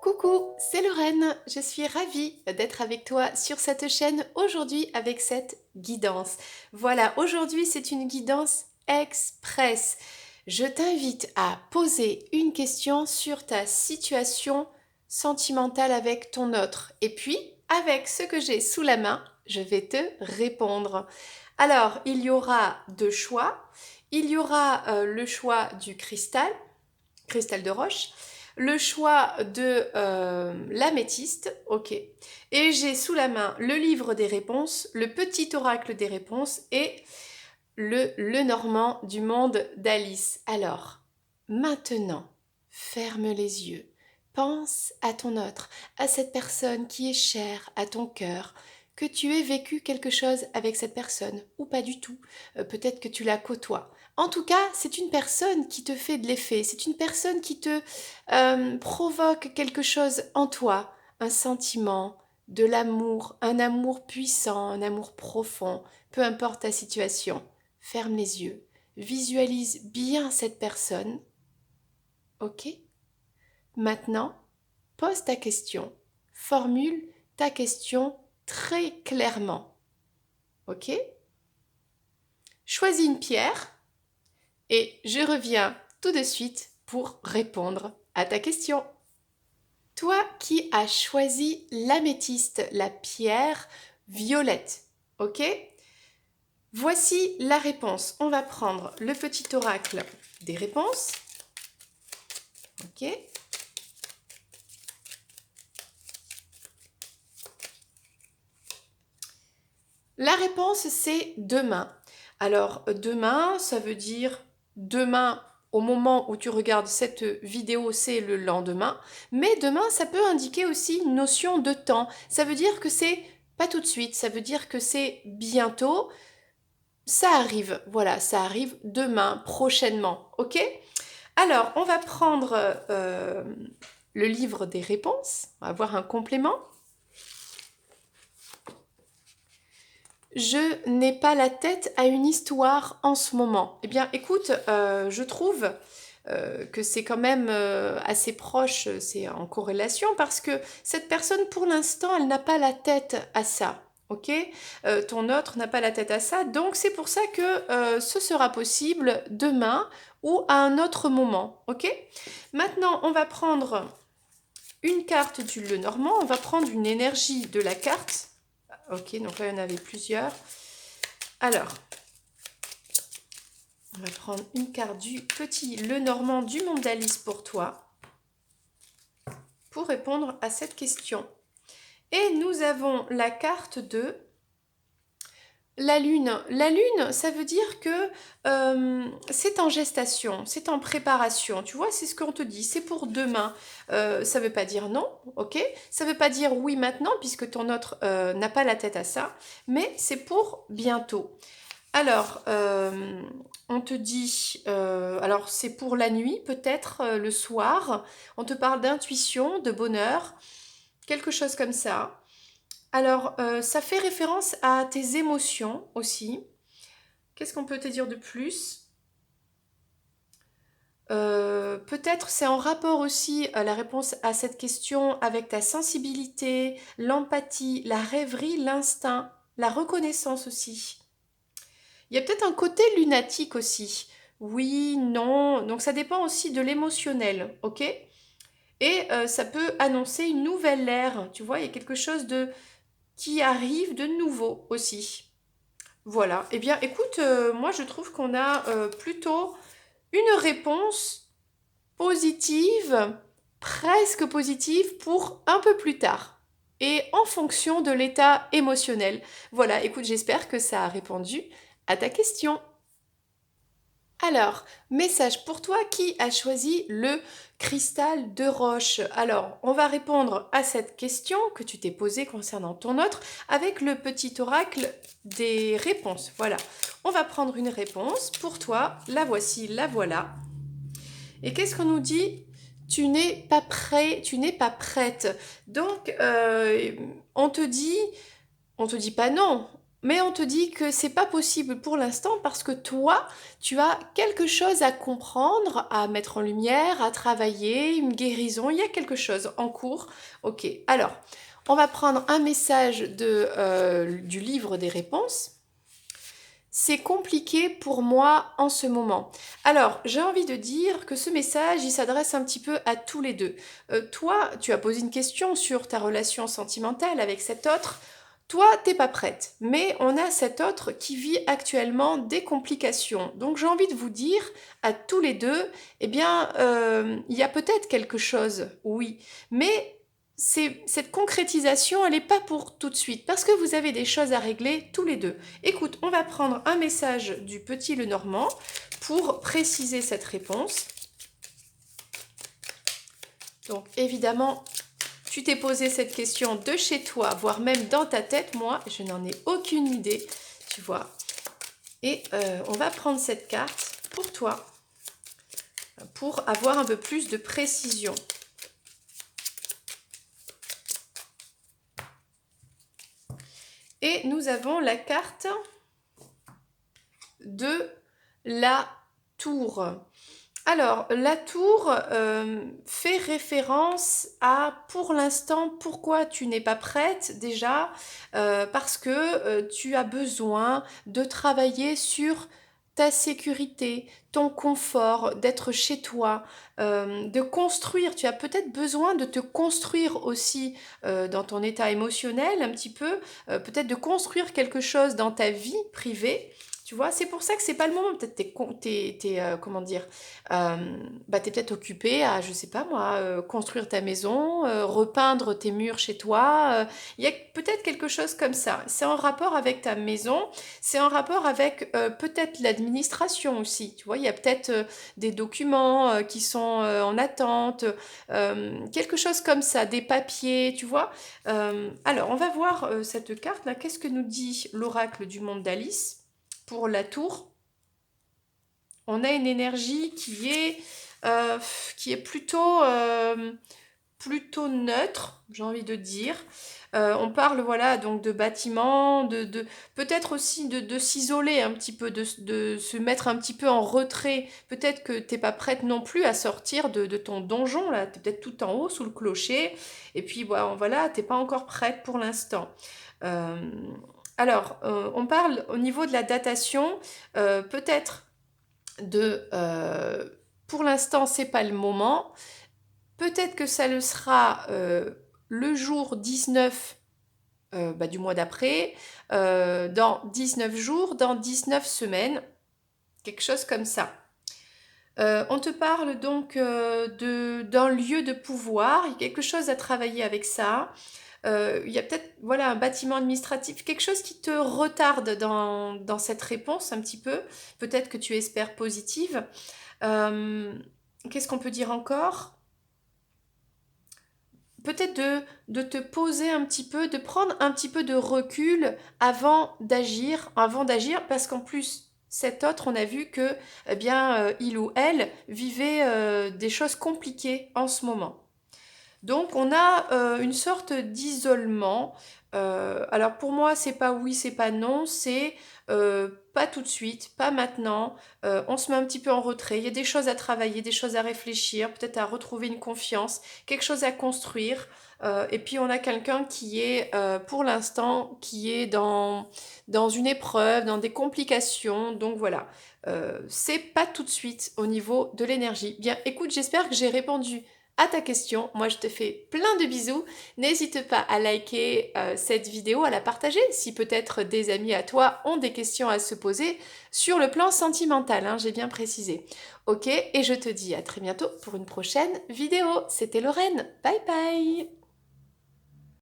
Coucou, c'est Lorraine. Je suis ravie d'être avec toi sur cette chaîne aujourd'hui avec cette guidance. Voilà, aujourd'hui c'est une guidance express. Je t'invite à poser une question sur ta situation sentimentale avec ton autre. Et puis, avec ce que j'ai sous la main, je vais te répondre. Alors, il y aura deux choix. Il y aura le choix du cristal de roche, le choix de l'améthyste, ok. Et j'ai sous la main le livre des réponses, le petit oracle des réponses et le Normand du monde d'Alice. Alors, maintenant, ferme les yeux. Pense à ton autre, à cette personne qui est chère à ton cœur, que tu aies vécu quelque chose avec cette personne, ou pas du tout. Peut-être que tu la côtoies. En tout cas, c'est une personne qui te fait de l'effet, c'est une personne qui te provoque quelque chose en toi, un sentiment, de l'amour, un amour puissant, un amour profond, peu importe ta situation. Ferme les yeux, visualise bien cette personne, ok? Maintenant, pose ta question, formule ta question très clairement, ok? Choisis une pierre et je reviens tout de suite pour répondre à ta question. Toi qui as choisi l'améthyste, la pierre violette, ok? Voici la réponse. On va prendre le petit oracle des réponses. Ok. La réponse, c'est demain. Alors, demain, ça veut dire demain au moment où tu regardes cette vidéo, c'est le lendemain. Mais demain, ça peut indiquer aussi une notion de temps. Ça veut dire que c'est pas tout de suite, ça veut dire que c'est bientôt. Ça arrive, voilà, ça arrive demain, prochainement, ok? Alors, on va prendre le livre des réponses, on va voir un complément. Je n'ai pas la tête à une histoire en ce moment. Eh bien, écoute, je trouve que c'est quand même assez proche, c'est en corrélation, parce que cette personne, pour l'instant, elle n'a pas la tête à ça. Ok, ton autre n'a pas la tête à ça, donc c'est pour ça que ce sera possible demain ou à un autre moment. Ok, maintenant on va prendre une carte du Lenormand, on va prendre une énergie de la carte. Ok, donc là il y en avait plusieurs. Alors, on va prendre une carte du petit Lenormand du monde d'Alice pour toi, pour répondre à cette question. Et nous avons la carte de la Lune. La Lune, ça veut dire que c'est en gestation, c'est en préparation. Tu vois, c'est ce qu'on te dit, c'est pour demain. Ça veut pas dire non, ok? Ça veut pas dire oui maintenant, puisque ton autre n'a pas la tête à ça, mais c'est pour bientôt. Alors, on te dit, alors c'est pour la nuit, peut-être le soir. On te parle d'intuition, de bonheur, quelque chose comme ça. Alors, ça fait référence à tes émotions aussi. Qu'est-ce qu'on peut te dire de plus? Peut-être c'est en rapport aussi la réponse à cette question avec ta sensibilité, l'empathie, la rêverie, l'instinct, la reconnaissance aussi. Il y a peut-être un côté lunatique aussi. Oui, non. Donc ça dépend aussi de l'émotionnel, ok? Et ça peut annoncer une nouvelle ère. Tu vois, il y a quelque chose de qui arrive de nouveau aussi. Voilà. Eh bien, écoute, moi je trouve qu'on a plutôt une réponse positive, presque positive pour un peu plus tard. Et en fonction de l'état émotionnel. Voilà, écoute, j'espère que ça a répondu à ta question. Alors, message pour toi qui a choisi le cristal de roche. Alors, on va répondre à cette question que tu t'es posée concernant ton autre avec le petit oracle des réponses. Voilà, on va prendre une réponse pour toi. La voici, la voilà. Et qu'est-ce qu'on nous dit? Tu n'es pas prêt, tu n'es pas prête. Donc, on te dit pas non, Mais on te dit que c'est pas possible pour l'instant parce que toi, tu as quelque chose à comprendre, à mettre en lumière, à travailler, une guérison, il y a quelque chose en cours. Ok, alors, on va prendre un message du livre des réponses. C'est compliqué pour moi en ce moment. Alors, j'ai envie de dire que ce message, il s'adresse un petit peu à tous les deux. Toi, tu as posé une question sur ta relation sentimentale avec cet autre. Toi, t'es pas prête, mais on a cet autre qui vit actuellement des complications. Donc, j'ai envie de vous dire à tous les deux, eh bien, il y a peut-être quelque chose, oui, mais cette concrétisation, elle n'est pas pour tout de suite, parce que vous avez des choses à régler tous les deux. Écoute, on va prendre un message du petit Lenormand pour préciser cette réponse. Donc évidemment, tu t'es posé cette question de chez toi, voire même dans ta tête. Moi, je n'en ai aucune idée, tu vois. Et on va prendre cette carte pour toi, pour avoir un peu plus de précision. Et nous avons la carte de la tour. Alors, la tour fait référence à, pour l'instant, pourquoi tu n'es pas prête déjà, parce que tu as besoin de travailler sur ta sécurité, ton confort, d'être chez toi, de construire. Tu as peut-être besoin de te construire aussi dans ton état émotionnel un petit peu, peut-être de construire quelque chose dans ta vie privée. Tu vois, c'est pour ça que c'est pas le moment. Peut-être comment dire, t'es peut-être occupé à, je sais pas moi, construire ta maison, repeindre tes murs chez toi. Il y a peut-être quelque chose comme ça. C'est en rapport avec ta maison, c'est en rapport avec peut-être l'administration aussi. Tu vois, il y a peut-être des documents qui sont en attente, quelque chose comme ça, des papiers, tu vois. Alors, on va voir cette carte-là. Qu'est-ce que nous dit l'oracle du monde d'Alice pour la tour? On a une énergie qui est plutôt neutre, j'ai envie de dire. On parle voilà donc de bâtiments, peut-être aussi de s'isoler un petit peu, de se mettre un petit peu en retrait. Peut-être que t'es pas prête non plus à sortir de ton donjon, là, t'es peut-être tout en haut sous le clocher, et puis voilà, t'es pas encore prête pour l'instant. Euh, alors, on parle au niveau de la datation, peut-être pour l'instant, c'est pas le moment. Peut-être que ça le sera le jour 19 du mois d'après, dans 19 jours, dans 19 semaines, quelque chose comme ça. On te parle donc d'un lieu de pouvoir, il y a quelque chose à travailler avec ça. Il y a peut-être voilà, un bâtiment administratif, quelque chose qui te retarde dans cette réponse un petit peu. Peut-être que tu espères positive. Euh, Qu'est-ce qu'on peut dire encore? Peut-être de te poser un petit peu, de prendre un petit peu de recul avant d'agir, parce qu'en plus, cet autre, on a vu que, eh bien, il ou elle vivait des choses compliquées en ce moment. Donc on a une sorte d'isolement. Alors pour moi, c'est pas oui, c'est pas non, c'est pas tout de suite, pas maintenant. On se met un petit peu en retrait. Il y a des choses à travailler, des choses à réfléchir, peut-être à retrouver une confiance, quelque chose à construire. Et puis on a quelqu'un qui est, pour l'instant, qui est dans une épreuve, dans des complications. Donc voilà, c'est pas tout de suite au niveau de l'énergie. Bien, écoute, j'espère que j'ai répondu à ta question. Moi, je te fais plein de bisous. N'hésite pas à liker cette vidéo, à la partager si peut-être des amis à toi ont des questions à se poser sur le plan sentimental, hein, j'ai bien précisé. Ok, et je te dis à très bientôt pour une prochaine vidéo. C'était Lorraine. Bye bye.